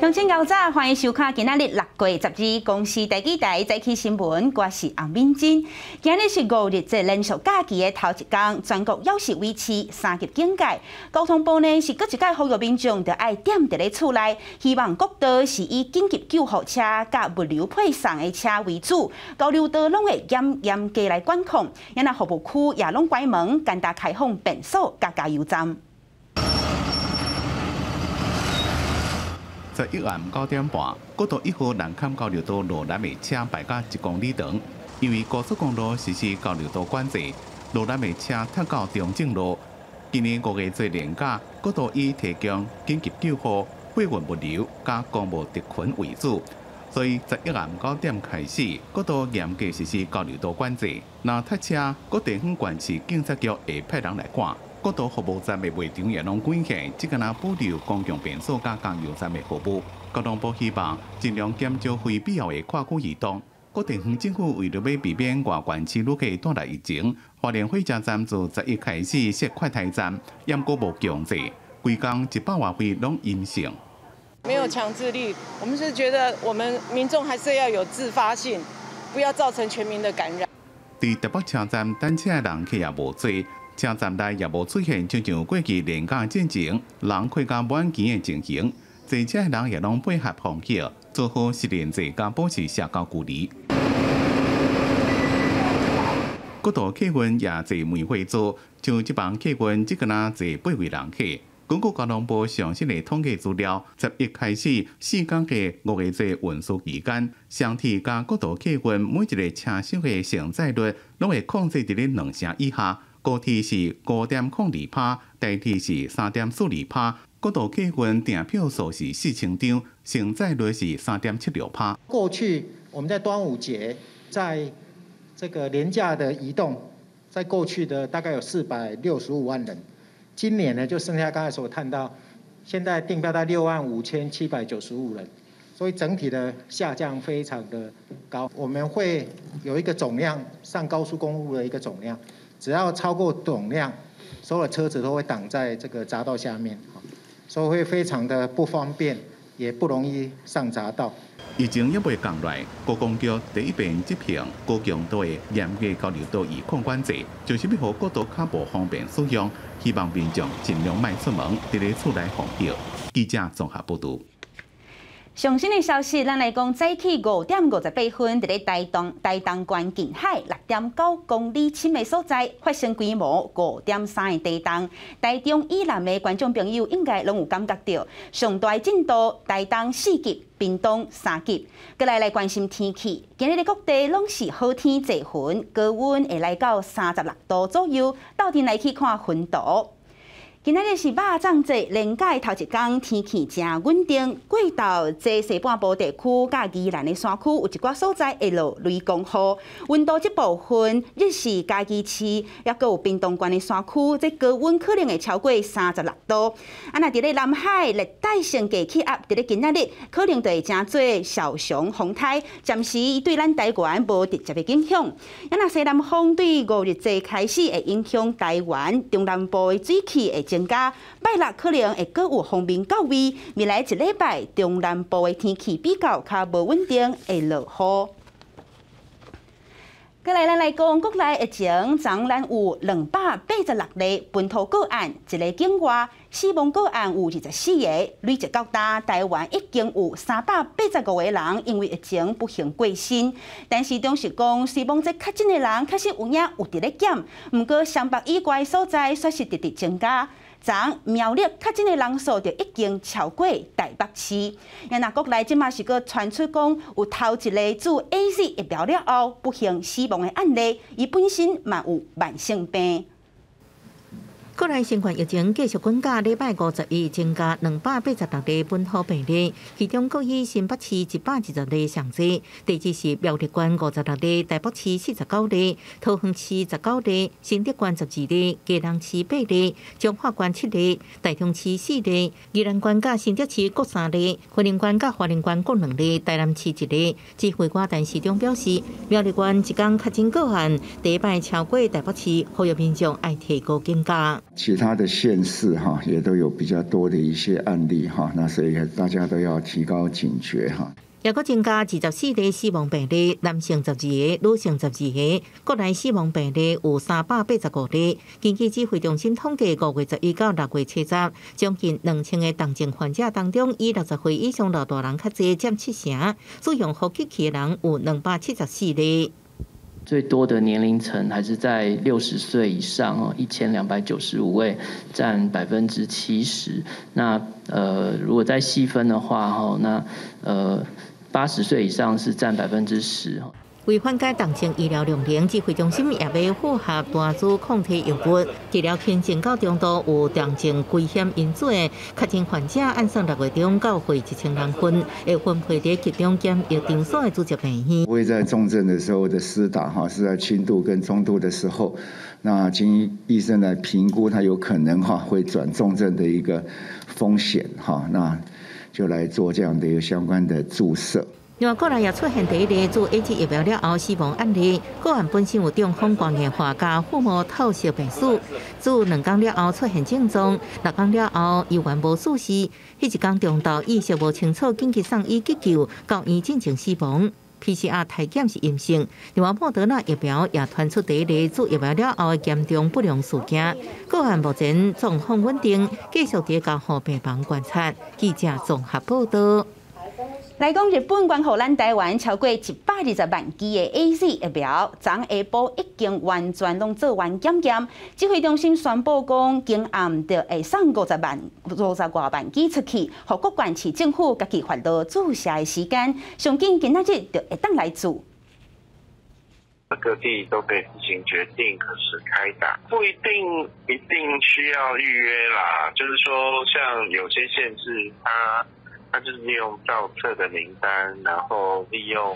乡亲高早，欢迎收看今仔日6月12日公视第几台早起新闻，我是洪敏珍。今日是5日节连续假期的头一天，全国要是维持3级警戒。交通部呢是搁一届呼吁民众着爱踮伫咧厝内，希望各道是以紧急救护车甲物流配送的车为主，交流道拢会严格来管控。因那服务区也拢关门，简单开放便所甲加油站。 在1暗9点半，国道1号南坎交流道路南的车排到1公里长，因为高速公路实施交流道管制，路南的车拓到中正路。今年5月做年假，国道以提供紧急救护、货运物流加公务特群为主，所以在1暗9点开始，国道严格实施交流道管制。若塞车，各地方县市警察局会派人来管。 国道服务站的卖场也拢关起，只敢若保留公共便所加加油站的服务。交通部希望尽量减少非必要的跨区移动。各地方政府为了要避免外县市旅客带来疫情，花莲火车站自11开始设快台站，严格无强制，规工100外费拢阴性。没有强制力，我们是觉得我们民众还是要有自发性，不要造成全民的感染。伫台北车站等车的人客也无多。 车站内也无出现亲像过去年假进前人开加满期的情形，坐车的人也拢配合防疫，做好实联制加保持社交距离。国道客运也坐每会座，像这帮客运只敢若坐8位人客。根据交通部详细的统计资料，11开始4天的5月节运输期间，双铁加国道客运每一个车厢的承载率拢会控制伫咧2成以下。 高铁是5.02%，大铁是3.42%，国道客运订票数是4000张，承载率是3.76%。过去我们在端午节，在这个廉价的移动，在过去的大概有465万人，今年呢就剩下刚才所看到，现在订票在65795人，所以整体的下降非常的高。我们会有一个总量上高速公路的一个总量。 只要超过总量，所有的车子都会挡在这个匝道下面，所以会非常的不方便，也不容易上匝道。疫情也未降来，高公局第一遍执行高强度的严格交流道预控管制，就是要让国道较无方便使用，希望民众尽量莫出门，伫咧厝内防疫。记者综合报道。 上新的消息，咱来讲，早起5点58分，伫咧台东县近海6.9公里深的所在，发生规模5.3的地震。台中以南的观众朋友应该拢有感觉到，上大震度台东4级，屏东3级。过来关心天气，今日的各地拢是好天济云，高温会来到36度左右。到天来去看云图。 今仔日是肉粽节，连假头一天，天气真稳定。过到这西半部地区、甲宜兰的山区，有一寡所在会落雷公雨。温度这部分，日是嘉义市，也阁有屏东县的山区，这高温可能会超过36度。若伫咧南海热带性低气压，伫咧今仔日可能就会真做小熊风台，暂时伊对咱台湾无直接的影响。若西南风对5日节开始会影响台湾中南部的水汽会 增加，拜六可能会阁有方面到位。未来1礼拜，中南部的天气比较无稳定，会落雨。再来，咱来讲国内疫情，昨咱有286例本土个案，1个境外，死亡个案有24个，累计到达台湾已经有385个人因为疫情不幸过身。但是中是讲，死亡这确诊的人确实有影有伫咧减，毋过湘北以外所在确实直直增加。 昨苗栗确诊的人数就已经超过台北市。那国内即马是个传出讲有头一个注 AZ 疫苗了后不幸死亡的案例，伊本身嘛有慢性病。 国内新冠疫情继续滚价，礼拜52增加286例本土病例，其中各以新北市120例上济，第二是苗栗县56例，台北市49例，桃园市19例，新竹县12例，基隆市8例，彰化县7例，台中市4例，宜兰县甲新竹市各3例，花莲县甲花莲县各2例，台南市1例。指挥官陈时中表示，苗栗县一天确诊个案，第一摆超过台北市，呼吁民众爱提高警觉。其他的县市也都有比较多的一些案例那所以大家都要提高警觉也佫增加24例死亡病例，男性12个，女性12个，国内死亡病例有385例。根据指挥中心统计，5月11到6月70，将近2000个重症患者当中，以60岁以上老大人较侪，占7成。使用呼吸器的人有274例。最多的年龄层还是在60岁以上1295位，占70%。那如果再细分的话那80岁以上是占10%。为缓解重症医疗量能，指挥中心也要复合大珠抗体药物，治疗轻症到中度有重症危险因子的确诊患者，按算6月中到会1000人份，会分配在集中检疫场所的主治病院。不会在重症的时候的施打是在轻度跟中度的时候，那经医生来评估，他有可能会转重症的一个风险那就来做这样的一个相关的注射。另外，国内也出现第一例自 AZ 疫苗了后死亡案例，个案本身有中风关键化加腹膜透析病史，自2天了后出现症状，6天了后依然无事实，迄一天中昼意识无清楚，紧急送医急救，到医进前死亡。PCR 体检是阴性。另外，莫德纳疫苗也传出第一例自疫苗了后的严重不良事件，个案目前状况稳定，继续在监护病房观察。记者综合报道。来讲，日本捐予咱台湾超过120万剂的 AZ 疫苗，昨下晡已经完全拢做完检验。指挥中心宣布讲，今暗就会送50多万剂出去，予各县市政府家己发落注射的时间，上紧今仔日就会当来做。各地都可以自行决定何时开打，不一定需要预约啦。就是说，像有些县市它就是利用造册的名单，然后利用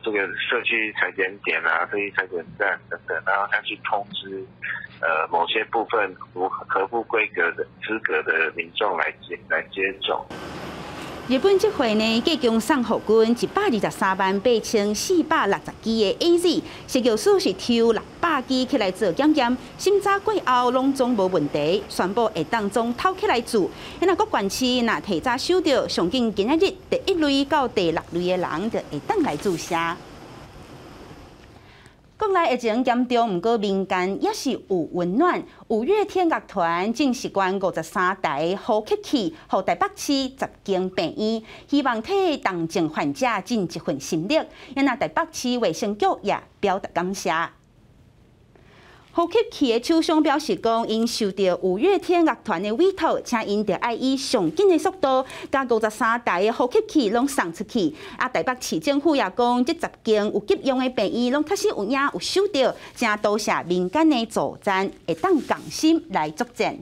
这个社区采检点社区采检站等等，然后它去通知某些部分合乎规格的资格的民众来接种。日本这回呢，计共送予军1238460剂的 AZ， 实际数是抽600剂起来做检验，审查过后拢总无问题，宣布会当中偷起来做。那各县市若提早收到，上紧今仔日第1类到第6类的人就会当来注射。国内疫情严重，不过民间也是有温暖。五月天乐团正式捐53台呼吸器，予台北市10间病院，希望替重症患者尽一份心力。因那台北市卫生局也表达感谢。呼吸器的厂商表示讲，因受到五月天乐团的委托，请因着爱以上紧的速度，将53台的呼吸器拢送出去。台北市政府也讲，这10间有急用的病院，拢确实有影有收到，正多谢民间的助赞，会当共心来作战。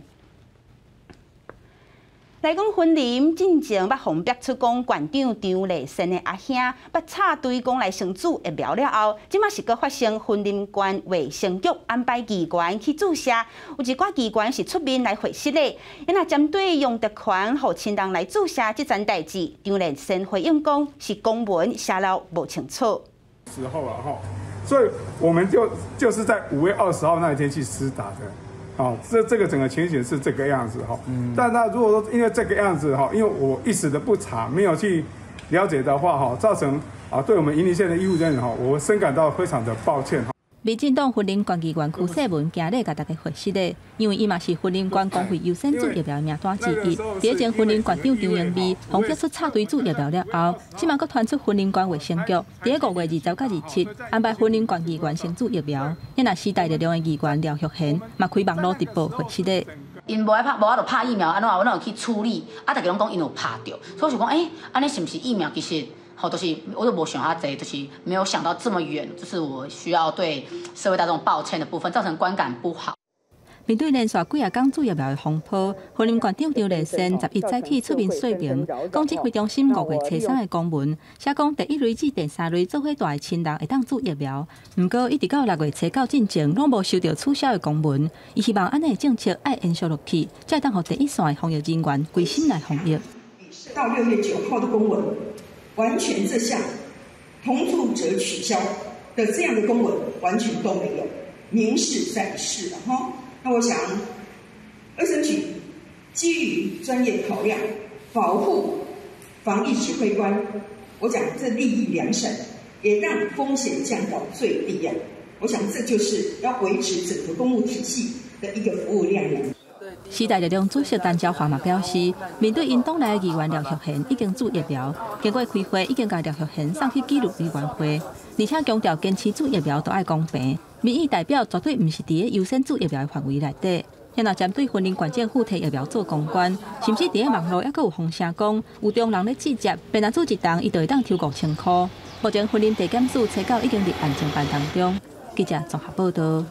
来讲婚林进前捌红逼出讲，馆长张丽仙的阿兄捌插队讲来生子疫苗了后，即马是搁发生婚林县卫生局安排机关去注射，有一寡机关是出面来回失的。因若针对用特权互亲人来注射这件代志，张丽仙回应讲是公文写了无清楚。时候了哈，所以我们就是在5月20号那一天去施打的。这个整个情形是这个样子哈，但那如果说因为这个样子哈，因为我一时的不查，没有去了解的话哈，造成对我们云林县的医护人员哈，我深感到非常的抱歉哈。民进党云林县机关柯世文今日甲大家回释的，因为伊嘛是云林县公费优先做疫苗名单之一。第一前云林县长张英美红结束插队做疫苗了后，即马佫传出云林县卫生局第5月20到27安排云林县机关先做疫苗。因若时代力量的机关廖玉贤嘛开网络直播回释的。因无爱拍，无法度拍疫苗，安怎有去处理？大家拢讲因有拍着，所以我想讲，安尼是不是疫苗其实？就是我都无想遐济，就是没有想到这么远，就是我需要对社会大众抱歉的部分，造成观感不好。面对连续几工做疫苗的风波，云林县长张丽仙11早起出面说明，讲指挥中心5月23的公文，写讲第1类至第3类做伙大的亲人会当做疫苗。不过一直到6月29进前，拢无收到取消的公文。伊希望安尼的政策爱延续落去，才会当予第一线的防疫人员归心来防疫。到6月9号的公文。完全这项同住者取消的这样的公文完全都没有，明示在示了哈。那我想卫生局基于专业考量，保护防疫指挥官，我讲这利益良善，也让风险降到最低啊！我想这就是要维持整个公务体系的一个服务量能。时代力量主席陈椒华嘛表示，面对因党内议员廖学贤已经注疫苗，经过开会已经将廖学贤送去纪律委员会，而且强调坚持注疫苗都爱公平，民意代表绝对不是伫个优先注疫苗的范围内底。现在针对云林县政府摕疫苗做公关，甚至伫个网络还佫有风声讲，有中人咧直接便拿出一档，伊就会当抽5000块。目前云林地检署查到已经伫案情办当中。记者综合报道。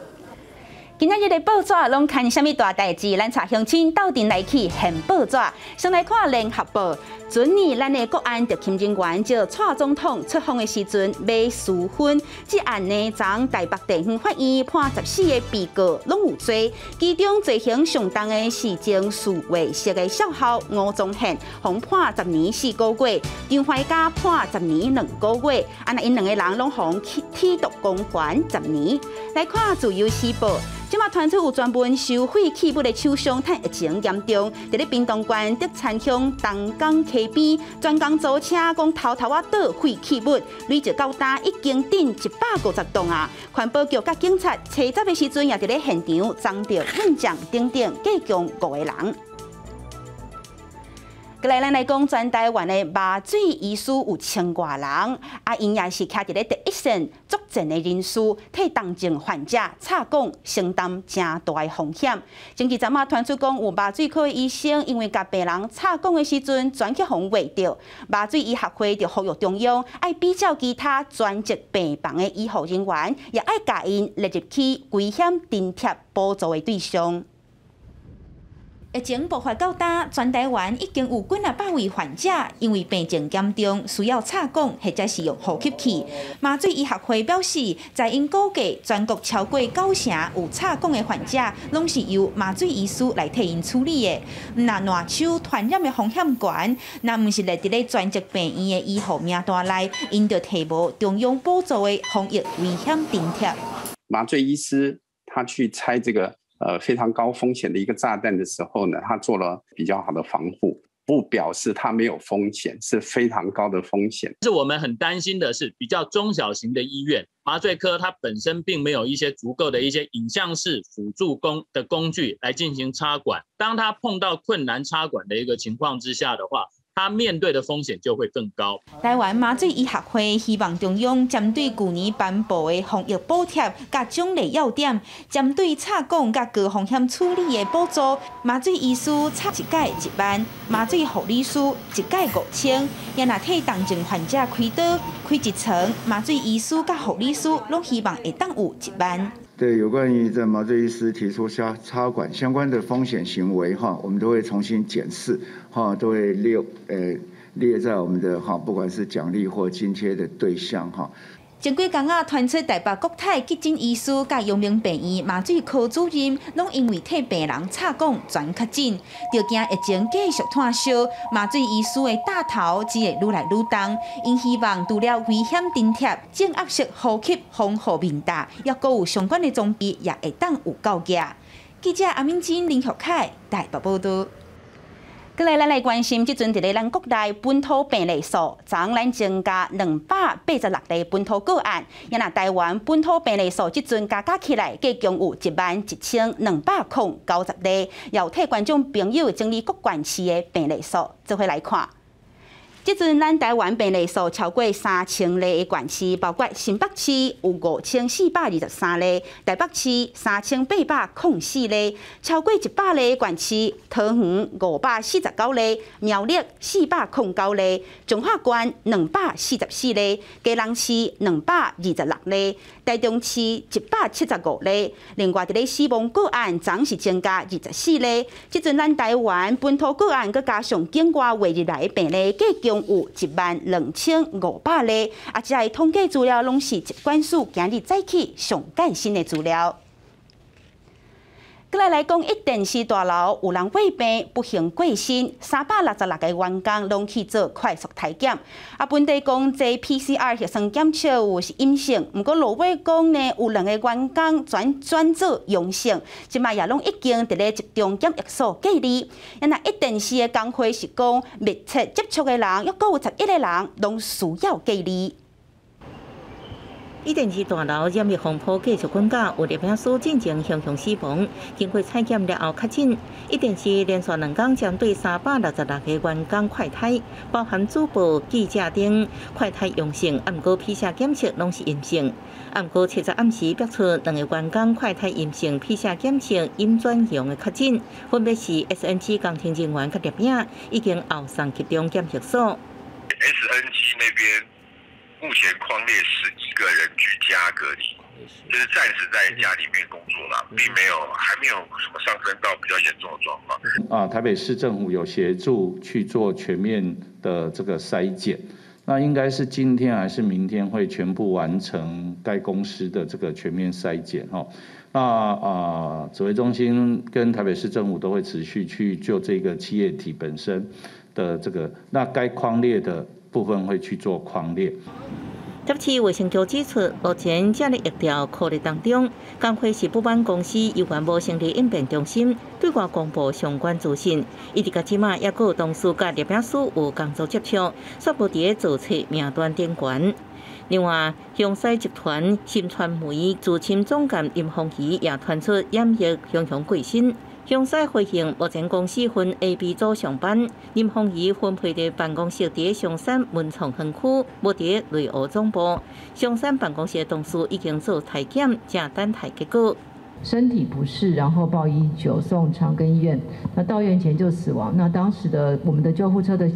今仔日的报纸拢看什么大代志？咱查乡亲斗阵来去现报纸。先来看联合报。昨年咱的国安特勤人员就蔡总统出访的时阵买私婚，这案呢，昨台北地方法院判14个被告拢有罪，其中罪行上重的是前数卫室的少校吴宗宪，共判10年4个月；张怀嘉判10年2个月。那因两个人拢互剃度公权10年。来看自由时报。即马传出有专门收废弃物的厂商，趁疫情严重，伫咧屏东县德田乡东港溪边专工租车，讲偷偷倒废弃物，累计到单已经顶150栋啊！环保局甲警察查查的时阵，也伫咧现场撞到现场等等计共5个人。过来，咱来讲全台湾的麻醉医师有1000多人，因也是徛伫咧第一线作战的人士，替重症患者插管承担正大的风险。前几阵传出讲有麻醉科的医生因为甲病人插管的时阵全去互画着，麻醉医学会就呼吁中央爱比照其他专职病房的医护人员，也爱甲因列入去危险津贴补助的对象。疫情爆发到今，全台湾已经有几百位患者因为病情严重，需要插管或者是用呼吸器。麻醉医学会表示，在因估计，全国超过90%有插管的患者，拢是由麻醉医师来替因处理的。那烂手传染的风险悬，那毋是列伫咧专职病院的医护名单内，因就提无中央补助的防疫危险津贴。麻醉医师他去拆这个非常高风险的一个炸弹的时候呢，他做了比较好的防护，不表示他没有风险，是非常高的风险。是我们很担心的是，比较中小型的医院，麻醉科它本身并没有一些足够的一些影像式辅助工具来进行插管。当他碰到困难插管的一个情况之下的话，他面对的风险就会更高。台湾麻醉医学会希望中央针对去年颁布的防疫补贴甲奖励要点，针对插管甲高风险处理的补助，麻醉医师插一届1万，麻醉护理师一届5000，也若替重症患者开刀开一层，麻醉医师甲护理师拢希望会当有1万。对，有关于这麻醉医师提出插管相关的风险行为我们都会重新检视都会列在我们的不管是奖励或津贴的对象前几天传出台北国泰急诊医师甲阳明病院麻醉科主任，拢因为替病人插管全确诊，就惊疫情继续炭烧，麻醉医师的大头只会愈来愈重。因希望除了危险津贴、正压式呼吸防护面罩，也阁有相关的装备，也会当有够价。记者阿敏珍、林学凯台北报道。过来，咱来关心，即阵伫咧咱国内本土病例数，昨咱增加286例本土个案，也若台湾本土病例数即阵加起来，计共有11290例，有替观众朋友整理各县市的病例数，做伙来看。即阵咱台湾病例数超过3000例的县市，包括新北市有5423例，台北市3804例，超过100例的县市，桃园549例，苗栗409例，彰化县244例，基隆市226例，台中市175例。另外，伫咧死亡个案总是增加24例。即阵咱台湾本土个案，佮加上境外月日来的病例，计共有12500例。这些统计资料拢是疾管署今日早起上最新的资料。再来讲，一电视大楼有人胃病不幸过身，366个员工拢去做快速体检。本地讲这 PCR 核酸检测有是阴性，不过罗尾讲呢，有2个员工转做阳性，即卖也拢已经伫咧集中检疫所隔离。那一电视的工会是讲，密切接触的人，约有51个人拢需要隔离。一电视大楼染疫风波继续滚加，有入境所进行雄雄死亡。经过采检了后确诊，一电视连续2天针对366个员工快筛，包含主播、记者等快筛阳性，不过 PCR 检测拢是阴性。不过7日暗时爆出2个员工快筛阴性 ，PCR 检测阴转阳的确诊，分别是 SNG 工程人员甲入影，已经后送集中检疫所。SNG 那边。目前匡列10几个人居家隔离，就是暂时在家里面工作啦，并没有还没有什么上升到比较严重的状况。台北市政府有协助去做全面的这个筛检，那应该是今天还是明天会全部完成该公司的这个全面筛检哈。那指挥中心跟台北市政府都会持续去就这个企业体本身的这个，那该匡列的部分会去做匡列。接市卫生局指出，目前这类疫调考虑当中，工会是不满公司有关无成立应变中心对外公布相关资讯，伊直到即马也有同事甲入境所有工作接触，却无伫做册名单顶悬。另外，香西集团新传媒资深总监林凤仪也传出染疫雄雄过身。香西回应，目前公司分 A、B 组上班，林凤仪分配的办公室伫香山文创园区，无伫内湖总部。香山办公室的同事已经做体检，正等待结果。身体不适，然后报119送长庚医院，那到院前就死亡。那当时的我们的救护车的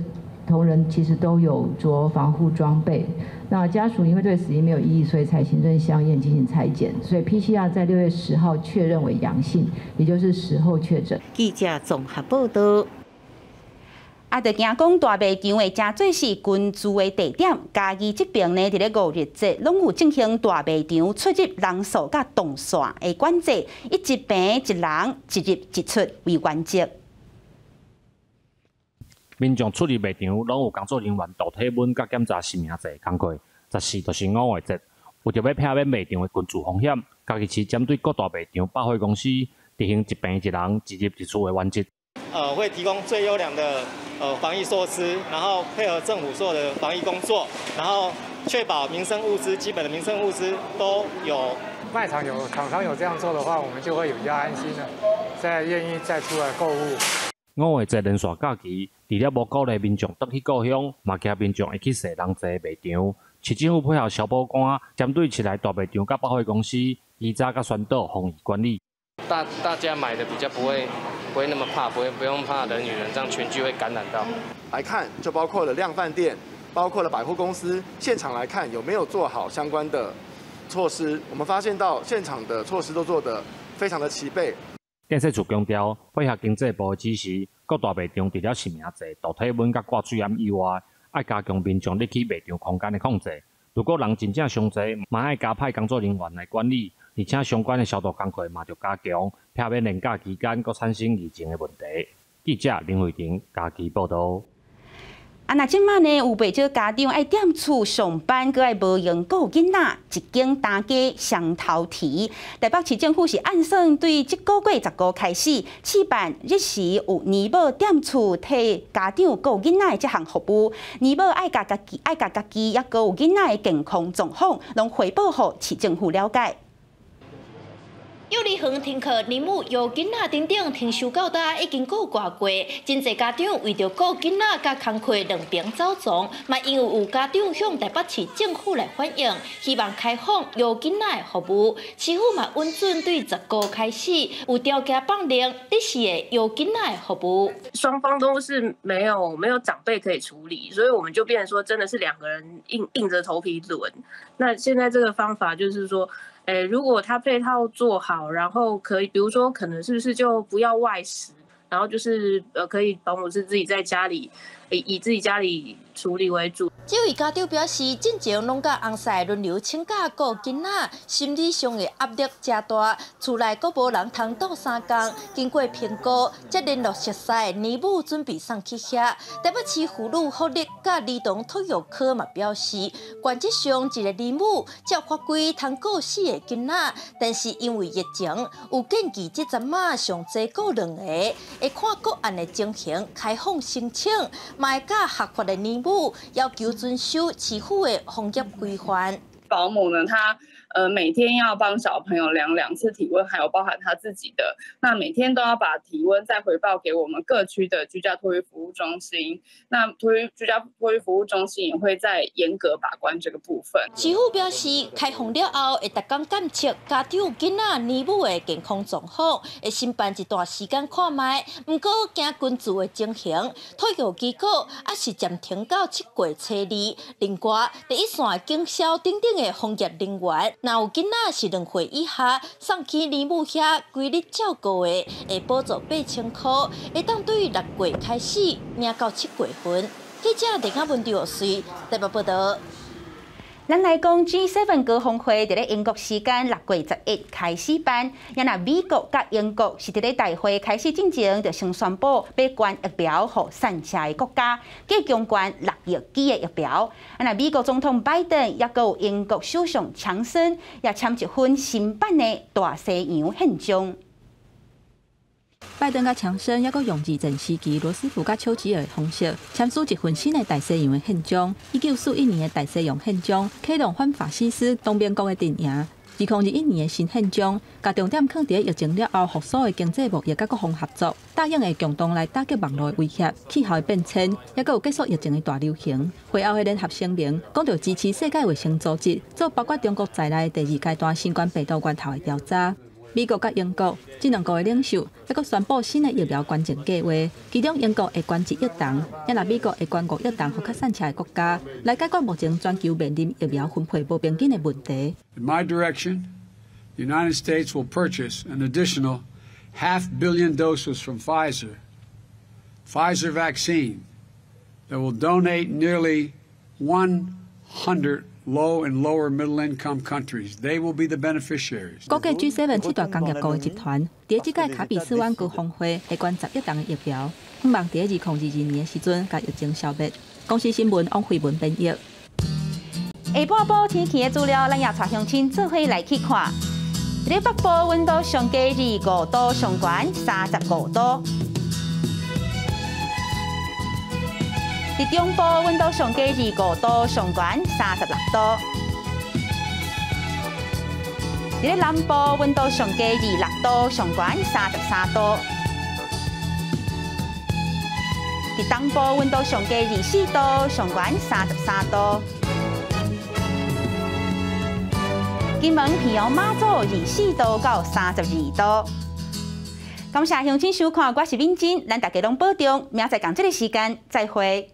同仁其实都有着防护装备。那家属因为对死因没有异议，所以才行政相验进行采检，所以 PCR 在6月10号确认为阳性，也就是10后确诊。记者综合报道。就惊讲大卖场的真侪是群聚的地点，嘉义这边呢，伫咧5日节拢有进行大卖场出入人数甲动线的管制，一平一人一入一出为原则。民众出入卖场拢有工作人员倒体温甲检查实名制工课，14就是5月节，为着要避免卖场的群聚风险，嘉义市针对各大卖场百货公司实行一平一人一入一出的原则。会提供最优良的防疫措施，然后配合政府所有的防疫工作，然后确保民生物资基本的民生物资都有。卖场有厂商有这样做的话，我们就会比较安心了，再愿意再出来购物。5月节连续假期，除了无鼓励民众倒去故乡，嘛惊民众会去踅人济卖场。市政府配合消保官，针对市内大卖场甲百货公司，依早甲宣导防疫管理。大家买的比较不会那么怕，不用怕人与人这样群聚会感染到。来看，就包括了量贩店，包括了百货公司，现场来看有没有做好相关的措施。我们发现到现场的措施都做得非常的齐备。建设处强调，配合经济部的指示，各大卖场除了实名制、倒体温甲挂水盐以外，要加强民众入去卖场空间的控制。如果人真正伤济，嘛要加派工作人员来管理，而且相关的消毒工作嘛就加强，避免连假期间佫产生疫情的问题。记者林慧婷嘉义报道。那即摆呢，有不少家长爱踮厝上班，佮爱无闲顾囡仔，一经大家双头提。台北市政府是按算对这个月15开始试办日时有年母踮厝替家长顾囡仔的这项服务。年母爱甲家己，也佮有囡仔的健康状况，拢汇报予市政府了解。幼儿园停课，年母由囡仔等等停休到大已经够偌月，真侪家长为着顾囡仔甲工课两边走总，嘛因为有家长向台北市政府来反映，希望开放由囡仔的服务。市府嘛允准对15开始有条件放零日时的由囡仔的服务。双方都是没有长辈可以处理，所以我们就变成说，真的是2个人硬着头皮轮。那现在这个方法就是说。如果他配套做好，然后可以，比如说可能是不是就不要外食，然后就是可以保姆是自己在家里以自己家里处理为主。这位家长表示，进前拢甲翁婿轮流请假顾囡仔，心理上的压力真大，厝内阁无人通斗相共。经过评估，才联络熟识的年母准备送去遐。台北市妇女福利甲儿童托育科嘛表示，原则上一个年母才法规通顾4个囡仔，但是因为疫情，有建议这阵仔上济顾2个，会看个案的情形开放申请，嘛会甲合法的年母要求遵守市府的防疫规范。保姆呢，她每天要帮小朋友量2次体温，还有包含他自己的，那每天都要把体温再回报给我们各区的居家托育服务中心。那居家托育服务中心也会再严格把关这个部分。市府表示，开放了后会逐工监测家长、囡仔、年母的健康状况，会先办一段时间看卖。不过，惊群聚的情形，托育机构也是暂停到7月初2。另外，第一线警消等等的防疫人员。若有囡仔是2岁以下，送去年母遐规日照顾的，会补助8000块，会当对6月开始领到7月份。记者林雅文调随台北报道。咱来讲 G7 高峰会，伫咧英国时间6月11开始办。也那美国甲英国是伫咧大会开始进前，就先宣布要捐疫苗予散下的国家，计共捐6亿剂的疫苗。那美国总统拜登也有英国首相强生也签一份新版的大西洋宪章。拜登甲强生也阁用自前时期罗斯福甲丘吉尔的方式，签署一份新的大西洋的宪章。1941年的大西洋宪章启动反法西斯东边国的阵营。2021年的新宪章，甲重点放伫疫情了后复苏的经济贸易甲各方合作，答应会共同来打击网络的威胁、气候的变迁，也阁有结束疫情的大流行。会后的联合声明讲到支持世界卫生组织做包括中国在内的第2阶段新冠病毒源头的调查。美国甲英国这2个领袖还阁宣布新的疫苗捐赠计划，其中英国会捐1亿吨，也那美国会捐5亿吨予较散车的国家，来解决目前全球面临疫苗分配不平等的问题。In my direction, the United States will purchase an additional 500 million doses from Pfizer vaccine that will donate nearly 100 low and lower middle income countries. They will be the beneficiaries. 估计 G7 7大工业国的集团，伫这届卡比斯湾高峰会会捐10亿吨的疫苗，希望伫2022年的时阵，甲疫情消灭。公司新闻王慧文编译。下半部天气的资料，咱也带乡亲做伙来去看。伫北部温度上低25度，上悬35度。伫中部温度上低25度，上悬36度。伫咧南部温度上低26度，上悬33度。伫东部温度上低24度，上悬33度。金门平遥马祖24度到32度。感谢乡亲收看，我是敏珍，咱大家拢保重，明仔载同这个时间再会。